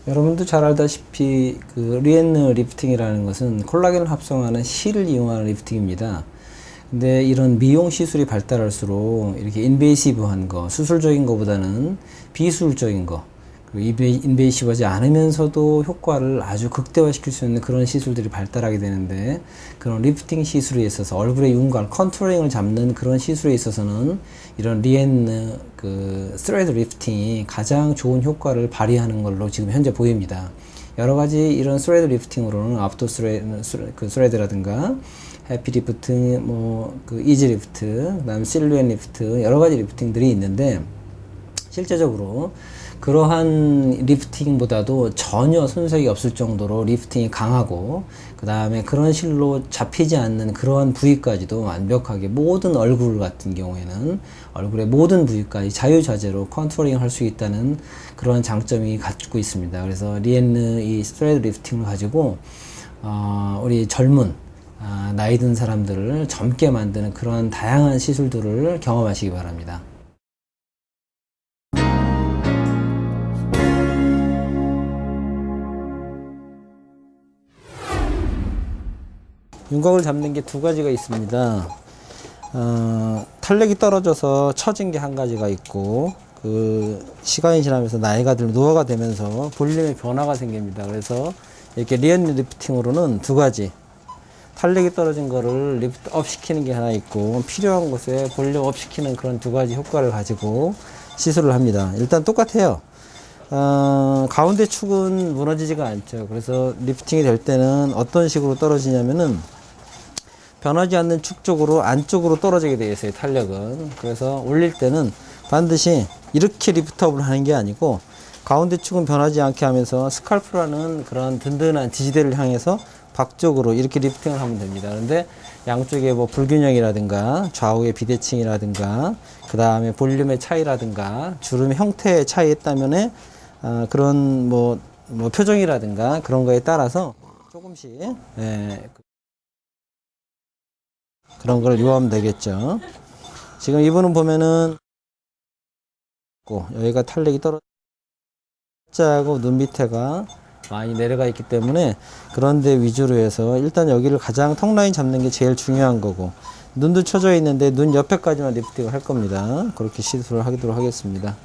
여러분도 잘 알다시피 그 리앤느 리프팅이라는 것은 콜라겐을 합성하는 실을 이용하는 리프팅입니다. 근데 이런 미용 시술이 발달할수록 이렇게 인베이시브한 거, 수술적인 것보다는 비수술적인 거, 그리고 인베이시브하지 않으면서도 효과를 아주 극대화시킬 수 있는 그런 시술들이 발달하게 되는데, 그런 리프팅 시술에 있어서 얼굴의 윤곽, 컨투어링을 잡는 그런 시술에 있어서는 이런 리앤느 그 스레드 리프팅이 가장 좋은 효과를 발휘하는 걸로 지금 현재 보입니다. 여러 가지 이런 스레드 리프팅으로는 압도 스레드라든가 해피 리프트, 그 이지 리프트, 그다음 실루엣 리프트, 여러 가지 리프팅들이 있는데, 실제적으로 그러한 리프팅보다도 전혀 손색이 없을 정도로 리프팅이 강하고, 그 다음에 그런 실로 잡히지 않는 그러한 부위까지도 완벽하게 모든 얼굴 같은 경우에는 얼굴의 모든 부위까지 자유자재로 컨투어링 할 수 있다는 그러한 장점이 갖고 있습니다. 그래서 리앤느 이 스트레이트 리프팅을 가지고 우리 젊은 나이 든 사람들을 젊게 만드는 그런 다양한 시술들을 경험하시기 바랍니다. 윤곽을 잡는 게 두 가지가 있습니다. 탄력이 떨어져서 처진 게 한 가지가 있고, 그 시간이 지나면서 나이가 들면 노화가 되면서 볼륨의 변화가 생깁니다. 그래서 이렇게 리앤느 리프팅으로는 두 가지, 탄력이 떨어진 거를 리프트 업 시키는 게 하나 있고, 필요한 곳에 볼륨 업 시키는 그런 두 가지 효과를 가지고 시술을 합니다. 일단 똑같아요. 가운데 축은 무너지지가 않죠. 그래서 리프팅이 될 때는 어떤 식으로 떨어지냐면은 변하지 않는 축 쪽으로 안쪽으로 떨어지게 되어 있어요, 탄력은. 그래서 올릴 때는 반드시 이렇게 리프트업을 하는 게 아니고, 가운데 축은 변하지 않게 하면서 스칼프라는 그런 든든한 지지대를 향해서 박쪽으로 이렇게 리프팅을 하면 됩니다. 그런데 양쪽에 뭐 불균형이라든가 좌우의 비대칭이라든가 그 다음에 볼륨의 차이라든가 주름의 형태의 차이에 따면에 그런 뭐 표정이라든가 그런 거에 따라서 조금씩 그런 걸 요하면 되겠죠. 지금 이분은 보면은 여기가 탄력이 떨어지고 눈 밑에가 많이 내려가 있기 때문에 그런데 위주로 해서 일단 여기를 가장 턱 라인 잡는 게 제일 중요한 거고, 눈도 쳐져 있는데 눈 옆에까지만 리프팅을 할 겁니다. 그렇게 시술을 하도록 하겠습니다.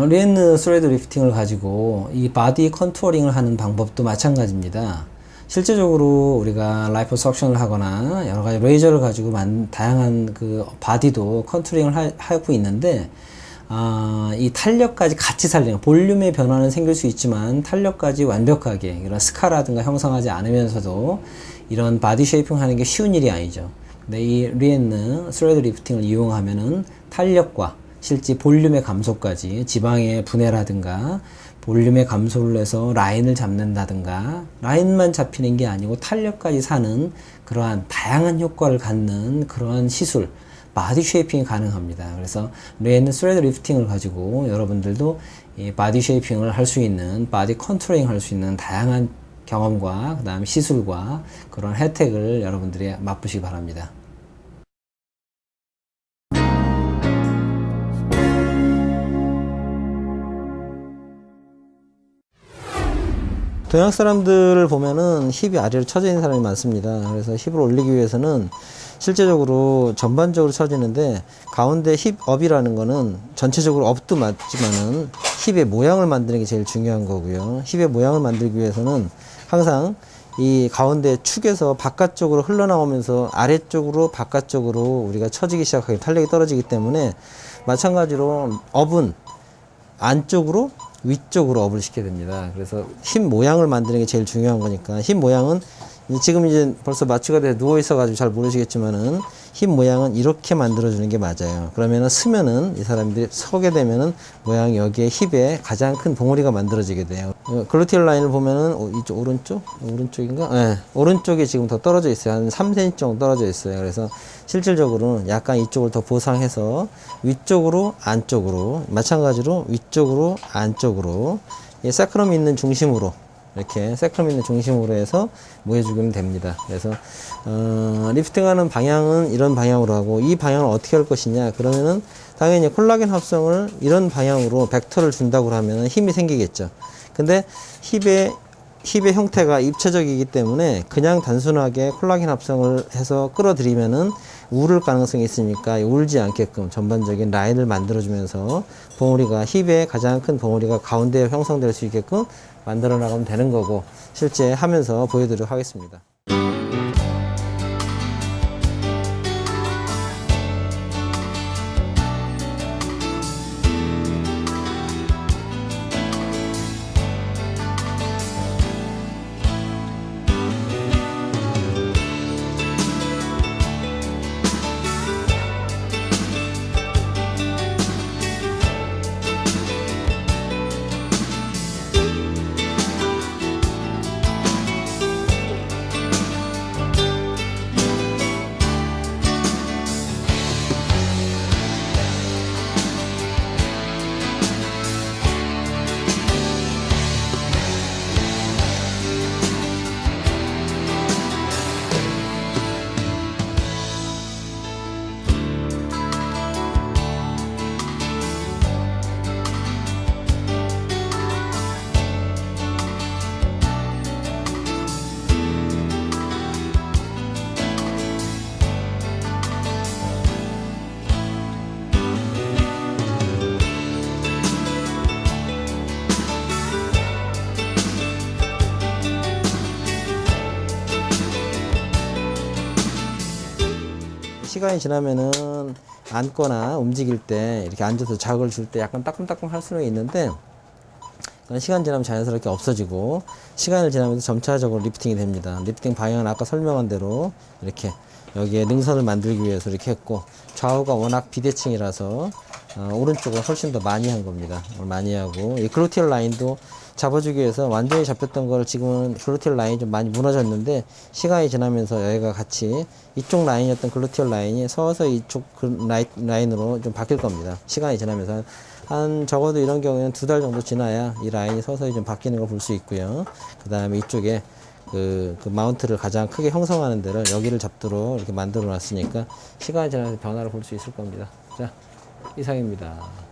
리앤느 스레드 리프팅을 가지고 이 바디 컨투어링을 하는 방법도 마찬가지입니다. 실제적으로 우리가 라이포석션을 하거나 여러 가지 레이저를 가지고 다양한 그 바디도 컨투어링을 하고 있는데, 이 탄력까지 같이 살리는, 볼륨의 변화는 생길 수 있지만 탄력까지 완벽하게 이런 스카라든가 형성하지 않으면서도 이런 바디 쉐이핑 하는 게 쉬운 일이 아니죠. 근데 이 리엔느 스레드 리프팅을 이용하면은 탄력과 실제 볼륨의 감소까지, 지방의 분해라든가 볼륨의 감소를 해서 라인을 잡는다든가, 라인만 잡히는 게 아니고 탄력까지 사는 그러한 다양한 효과를 갖는 그러한 시술, 바디 쉐이핑이 가능합니다. 그래서 리엔느 스레드 리프팅을 가지고 여러분들도 이 바디 쉐이핑을 할 수 있는, 바디 컨투링 할 수 있는 다양한 경험과 그 다음 시술과 그런 혜택을 여러분들이 맛보시기 바랍니다. 동양 사람들을 보면은 힙이 아래로 처져 있는 사람이 많습니다. 그래서 힙을 올리기 위해서는 실제적으로 전반적으로 처지는데, 가운데 힙 업이라는 거는 전체적으로 업도 맞지만은 힙의 모양을 만드는 게 제일 중요한 거고요. 힙의 모양을 만들기 위해서는 항상 이 가운데 축에서 바깥쪽으로 흘러나오면서 아래쪽으로 바깥쪽으로 우리가 처지기 시작하게 탄력이 떨어지기 때문에, 마찬가지로 업은 안쪽으로 위쪽으로 업을 시켜야 됩니다. 그래서 힙 모양을 만드는 게 제일 중요한 거니까, 힙 모양은 지금 이제 벌써 마취가 돼서 누워 있어 가지고 잘 모르시겠지만은 힙 모양은 이렇게 만들어 주는 게 맞아요. 그러면은 서면은, 이 사람들이 서게 되면은 모양이 여기에 힙에 가장 큰 봉우리가 만들어지게 돼요. 글루티얼 라인을 보면은 이쪽 오른쪽인가? 네, 오른쪽에 지금 더 떨어져 있어요. 한 3cm 정도 떨어져 있어요. 그래서 실질적으로는 약간 이쪽을 더 보상해서 위쪽으로 안쪽으로, 마찬가지로 위쪽으로 안쪽으로, 이 사크럼 있는 중심으로, 이렇게 세크럼 있는 중심으로 해서 모여주면 됩니다. 그래서 리프팅하는 방향은 이런 방향으로 하고, 이 방향을 어떻게 할 것이냐, 그러면은 당연히 콜라겐 합성을 이런 방향으로 벡터를 준다고 하면 힘이 생기겠죠. 근데 힙의 형태가 입체적이기 때문에 그냥 단순하게 콜라겐 합성을 해서 끌어들이면은 우를 가능성이 있으니까 울지 않게끔 전반적인 라인을 만들어주면서 봉우리가, 힙의 가장 큰 봉우리가 가운데에 형성될 수 있게끔 만들어 나가면 되는 거고, 실제 하면서 보여드리도록 하겠습니다. 시간이 지나면은 앉거나 움직일 때, 이렇게 앉아서 자극을 줄 때 약간 따끔따끔 할 수는 있는데, 시간 지나면 자연스럽게 없어지고, 시간을 지나면서 점차적으로 리프팅이 됩니다. 리프팅 방향은 아까 설명한 대로 이렇게 여기에 능선을 만들기 위해서 이렇게 했고, 좌우가 워낙 비대칭이라서 오른쪽은 훨씬 더 많이 한 겁니다. 많이 하고, 이 글루티얼 라인도 잡아주기 위해서 완전히 잡혔던 걸, 지금은 글루티얼 라인이 좀 많이 무너졌는데, 시간이 지나면서 여기가 같이 이쪽 라인이었던 글루티얼 라인이 서서히 이쪽 라인으로 좀 바뀔 겁니다. 시간이 지나면서 한 적어도 이런 경우에는 2달 정도 지나야 이 라인이 서서히 좀 바뀌는 걸 볼 수 있고요. 그 다음에 이쪽에 그 마운트를 가장 크게 형성하는 데를 여기를 잡도록 이렇게 만들어 놨으니까 시간이 지나면서 변화를 볼 수 있을 겁니다. 자, 이상입니다.